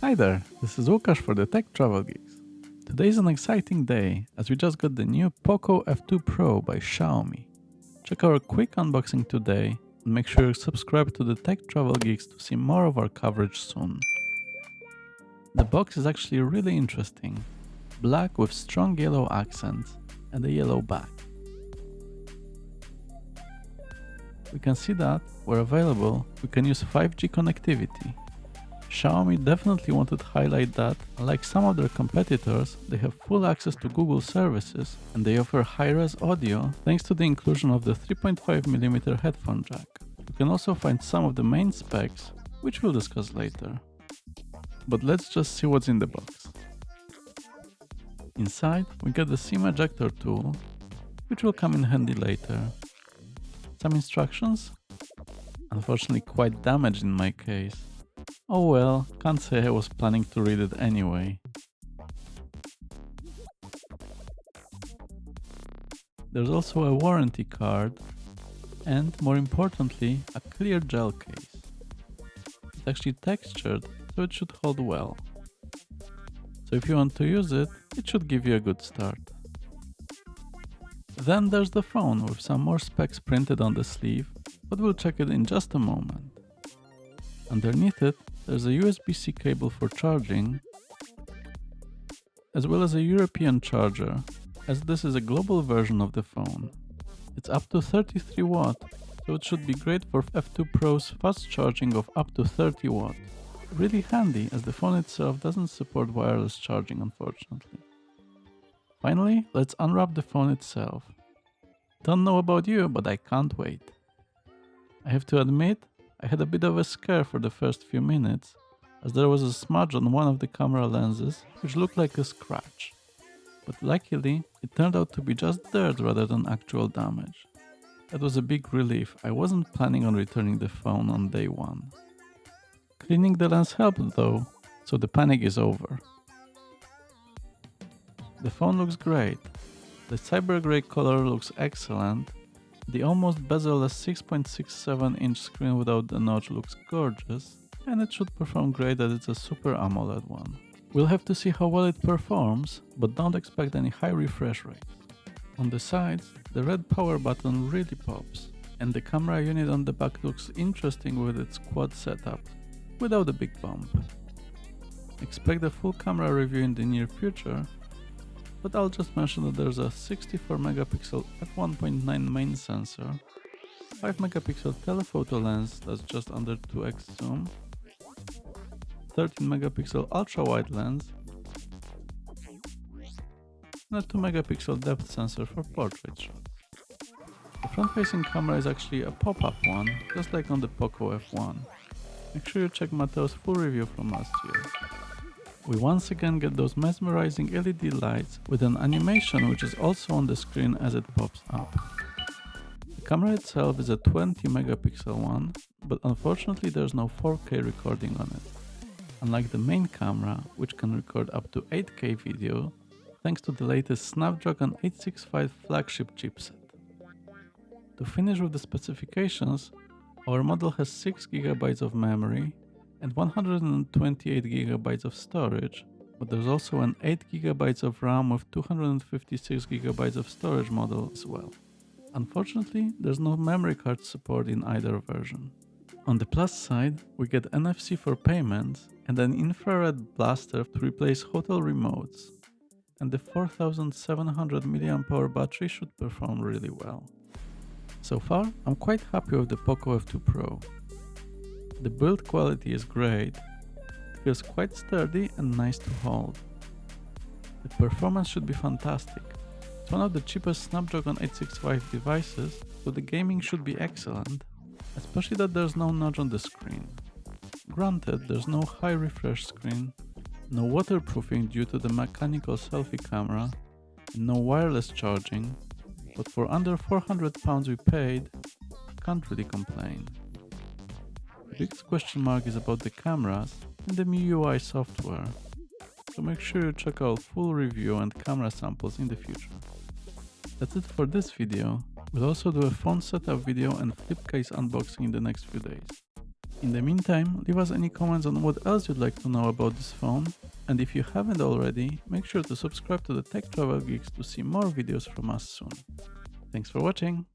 Hi there, this is Lukasz for the Tech Travel Geeks. Today is an exciting day as we just got the new POCO F2 Pro by Xiaomi. Check our quick unboxing today and make sure you subscribe to the Tech Travel Geeks to see more of our coverage soon. The box is actually really interesting, black with strong yellow accents and a yellow back. We can see that, where available, we can use 5G connectivity. Xiaomi definitely wanted to highlight that, unlike some of their competitors, they have full access to Google services and they offer high-res audio thanks to the inclusion of the 3.5mm headphone jack. You can also find some of the main specs, which we'll discuss later. But let's just see what's in the box. Inside, we get the SIM ejector tool, which will come in handy later. Some instructions? Unfortunately quite damaged in my case. Oh well, can't say I was planning to read it anyway. There's also a warranty card and, more importantly, a clear gel case. It's actually textured, so it should hold well. So if you want to use it, it should give you a good start. Then there's the phone with some more specs printed on the sleeve, but we'll check it in just a moment. Underneath it, there's a USB-C cable for charging, as well as a European charger, as this is a global version of the phone. It's up to 33 watt, so it should be great for F2 Pro's fast charging of up to 30 watt. Really handy, as the phone itself doesn't support wireless charging, unfortunately. Finally, let's unwrap the phone itself. Don't know about you, but I can't wait. I have to admit, I had a bit of a scare for the first few minutes, as there was a smudge on one of the camera lenses which looked like a scratch. But luckily, it turned out to be just dirt rather than actual damage. That was a big relief. I wasn't planning on returning the phone on day one. Cleaning the lens helped though, so the panic is over. The phone looks great. The cyber grey color looks excellent. The almost bezel-less 6.67-inch screen without the notch looks gorgeous, and it should perform great as it's a Super AMOLED one. We'll have to see how well it performs, but don't expect any high refresh rate. On the sides, the red power button really pops, and the camera unit on the back looks interesting with its quad setup, without a big bump. Expect a full camera review in the near future, but I'll just mention that there's a 64MP f1.9 main sensor, 5MP telephoto lens that's just under 2x zoom, 13MP ultra-wide lens, and a 2MP depth sensor for portrait shots. The front-facing camera is actually a pop-up one, just like on the POCO F1. Make sure you check Matteo's full review from last year. We once again get those mesmerizing LED lights with an animation which is also on the screen as it pops up. The camera itself is a 20MP one, but unfortunately there's no 4K recording on it. Unlike the main camera, which can record up to 8K video, thanks to the latest Snapdragon 865 flagship chipset. To finish with the specifications, our model has 6GB of memory and 128GB of storage, but there's also an 8GB of RAM with 256GB of storage model as well. Unfortunately, there's no memory card support in either version. On the plus side, we get NFC for payments and an infrared blaster to replace hotel remotes, and the 4700 mAh battery should perform really well. So far, I'm quite happy with the POCO F2 Pro. The build quality is great, it feels quite sturdy and nice to hold. The performance should be fantastic. It's one of the cheapest Snapdragon 865 devices, so the gaming should be excellent, especially that there's no notch on the screen. Granted, there's no high refresh screen, no waterproofing due to the mechanical selfie camera, and no wireless charging, but for under £400 we paid, can't really complain. The biggest question mark is about the cameras and the MIUI software, so make sure you check out full review and camera samples in the future. That's it for this video. We'll also do a phone setup video and flip case unboxing in the next few days. In the meantime, leave us any comments on what else you'd like to know about this phone, and if you haven't already, make sure to subscribe to the Tech Travel Geeks to see more videos from us soon. Thanks for watching!